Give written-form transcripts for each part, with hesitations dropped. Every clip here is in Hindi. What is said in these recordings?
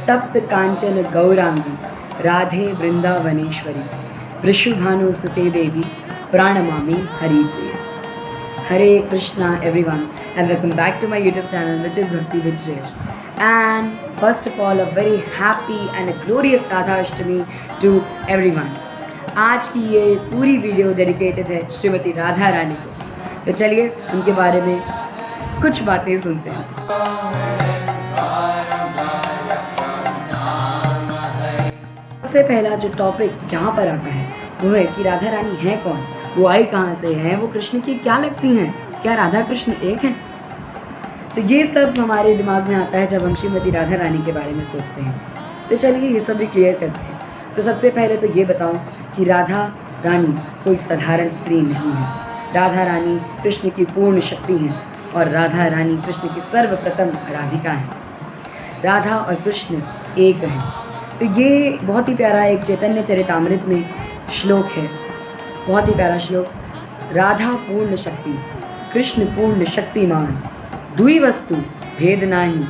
तप्त कांचन गौरांगी राधे वृंदावनेश्वरी वृषभानुसुते देवी pranamami haripriya. Hare Krishna everyone, and welcome back to my YouTube channel, which is Bhakti with Shresh. And first of all, a very happy and a glorious Radha Ashtami to everyone. आज की ये पूरी वीडियो डेडिकेटेड है श्रीमती राधा रानी को। तो चलिए उनके बारे में कुछ बातें सुनते हैं। सबसे पहला जो टॉपिक यहाँ पर आता है वो है कि राधा रानी है कौन, वो आई कहाँ से है, वो कृष्ण की क्या लगती हैं, क्या राधा कृष्ण एक हैं। तो ये सब हमारे दिमाग में आता है जब हम श्रीमती राधा रानी के बारे में सोचते हैं। तो चलिए ये सब भी क्लियर करते हैं। तो सबसे पहले तो ये बताऊं कि राधा रानी कोई साधारण स्त्री नहीं है। राधा रानी कृष्ण की पूर्ण शक्ति हैं और राधा रानी कृष्ण की सर्वप्रथम राधिका हैं। राधा और कृष्ण एक हैं। तो ये बहुत ही प्यारा एक चैतन्य चरितामृत में श्लोक है, बहुत ही प्यारा श्लोक। राधा पूर्ण शक्ति कृष्ण पूर्ण शक्तिमान, दुई वस्तु भेद नाही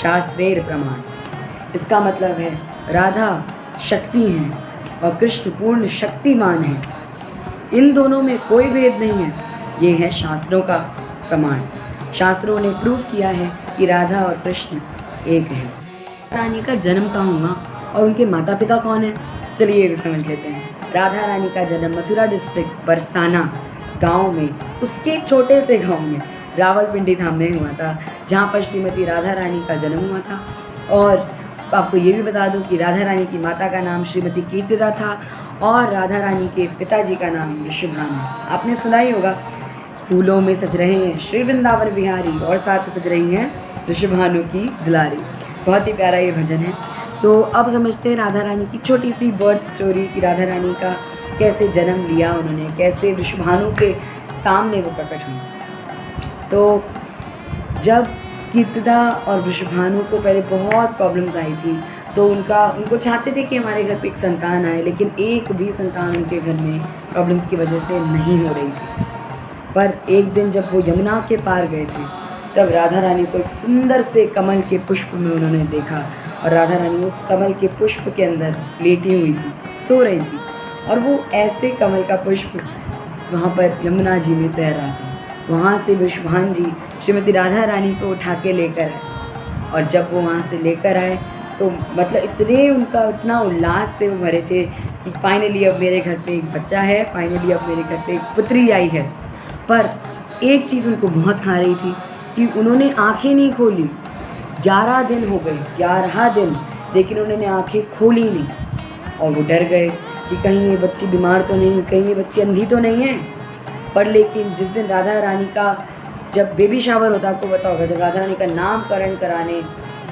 शास्त्रेर प्रमाण। इसका मतलब है राधा शक्ति हैं और कृष्ण पूर्ण शक्तिमान हैं, इन दोनों में कोई भेद नहीं है। ये है शास्त्रों का प्रमाण। शास्त्रों ने प्रूव किया है कि राधा और कृष्ण एक हैं। रानी का जन्म कहाँ हुआ और उनके माता पिता कौन हैं, चलिए ये भी समझ लेते हैं। राधा रानी का जन्म मथुरा डिस्ट्रिक्ट बरसाना गांव में, उसके छोटे से गांव में रावलपिंडी धाम में हुआ था, जहाँ पर श्रीमती राधा रानी का जन्म हुआ था। और आपको ये भी बता दूं कि राधा रानी की माता का नाम श्रीमती कीर्तिदा था और राधा रानी के पिताजी का नाम वृषभानु है। आपने सुना ही होगा, फूलों में सज रहे हैं श्री वृंदावन बिहारी और साथ सज रही हैं वृषभानु की दुलारी। बहुत ही प्यारा ये भजन है। तो अब समझते हैं राधा रानी की छोटी सी बर्थ स्टोरी कि राधा रानी का कैसे जन्म लिया उन्होंने, कैसे वृषभानु के सामने वो प्रकट हुई। तो जब कीर्तिदा और वृषभानु को पहले बहुत प्रॉब्लम्स आई थी, तो उनको चाहते थे कि हमारे घर पे एक संतान आए, लेकिन एक भी संतान उनके घर में प्रॉब्लम्स की वजह से नहीं हो रही थी। पर एक दिन जब वो यमुना के पार गए थे, तब राधा रानी को एक सुंदर से कमल के पुष्प में उन्होंने देखा और राधा रानी उस कमल के पुष्प के अंदर लेटी हुई थी, सो रही थी, और वो ऐसे कमल का पुष्प वहाँ पर यमुना जी में तैर रहा था। वहाँ से वृषभानु जी श्रीमती राधा रानी को उठा के लेकर आए, और जब वो वहाँ से लेकर आए तो मतलब इतना उल्लास से वो भरे थे कि फाइनली अब मेरे घर पे एक बच्चा है, फाइनली अब मेरे घर पे एक पुत्री आई है। पर एक चीज़ उनको बहुत खा रही थी कि उन्होंने आंखें नहीं खोली। 11 दिन हो गए, 11 दिन, लेकिन उन्होंने आंखें खोली नहीं, और वो डर गए कि कहीं ये बच्ची बीमार तो नहीं, कहीं ये बच्ची अंधी तो नहीं है। पर लेकिन जिस दिन राधा रानी का जब बेबी शावर होता, आपको पता होगा, जब राधा रानी का नामकरण कराने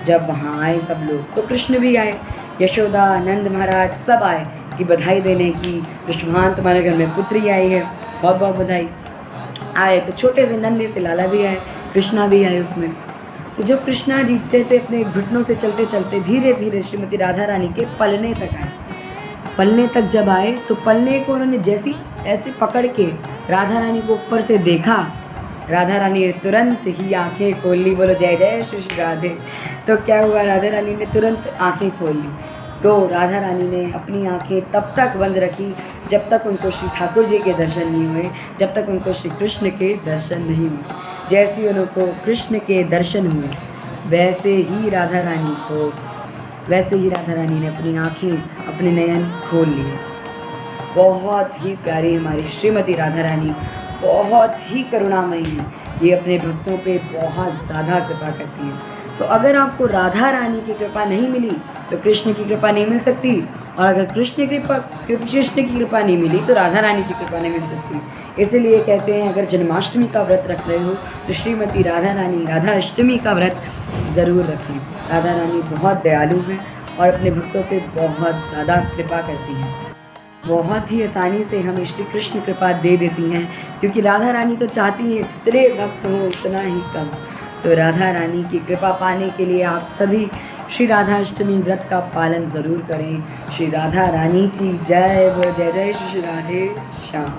जब वहाँ आए सब लोग, तो कृष्ण भी आए, यशोदा, नंद महाराज सब आए कि बधाई देने की वृषभानु तुम्हारे घर में पुत्री आई है, बहुत बहुत बधाई। आए तो छोटे से नन्हे से लाला भी आए, कृष्णा भी आए उसमें। तो जब कृष्णा जीतते थे अपने घुटनों से चलते चलते धीरे धीरे श्रीमती राधा रानी के पलने तक आए। पलने तक जब आए तो पलने को उन्होंने जैसी ऐसे पकड़ के राधा रानी को ऊपर से देखा, राधा रानी ने तुरंत ही आंखें खोल ली। बोलो जय जय श्री श्री राधे। तो क्या हुआ, राधा रानी ने तुरंत आंखें खोल ली। तो राधा रानी ने अपनी आंखें तब तक बंद रखी जब तक उनको श्री ठाकुर जी के दर्शन नहीं हुए, जब तक उनको श्री कृष्ण के दर्शन नहीं हुए। जैसे उनको कृष्ण के दर्शन हुए, वैसे ही राधा रानी ने अपनी आंखें, अपने नयन खोल लिए। बहुत ही प्यारी हमारी श्रीमती राधा रानी, बहुत ही करुणामयी है। ये अपने भक्तों पे बहुत ज़्यादा कृपा करती है। तो अगर आपको राधा रानी की कृपा नहीं मिली तो कृष्ण की कृपा नहीं मिल सकती, और अगर कृष्ण की कृपा नहीं मिली तो राधा रानी की कृपा नहीं मिल सकती। इसीलिए कहते हैं अगर जन्माष्टमी का व्रत रख रहे हो तो श्रीमती राधा रानी राधा अष्टमी का व्रत ज़रूर रखें। राधा रानी बहुत दयालु हैं और अपने भक्तों पे बहुत ज़्यादा कृपा करती हैं। बहुत ही आसानी से हमें श्री कृष्ण कृपा दे देती हैं, क्योंकि राधा रानी तो चाहती हैं जितने भक्त हों उतना ही कम। तो राधा रानी की कृपा पाने के लिए आप सभी श्री राधा अष्टमी व्रत का पालन ज़रूर करें। श्री राधा रानी की जय। वो जय जय Shri Radhe Shyam.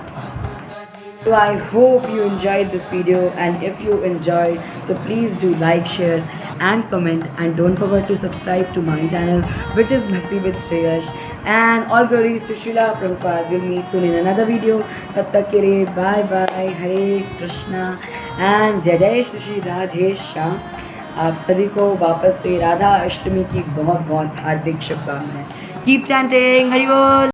So I hope you enjoyed this video, and if you enjoyed, so please do like, share and comment, and don't forget to subscribe to my channel, which is Bhakti with Shreyash. And all glories to Srila Prabhupada. We'll meet soon in another video. Tab tak ke liye bye bye. Hare Krishna and जय जय श्री श्री राधे श्याम. आप सभी को वापस से राधा अष्टमी की बहुत बहुत हार्दिक शुभकामनाएं. Keep chanting Hari Bol.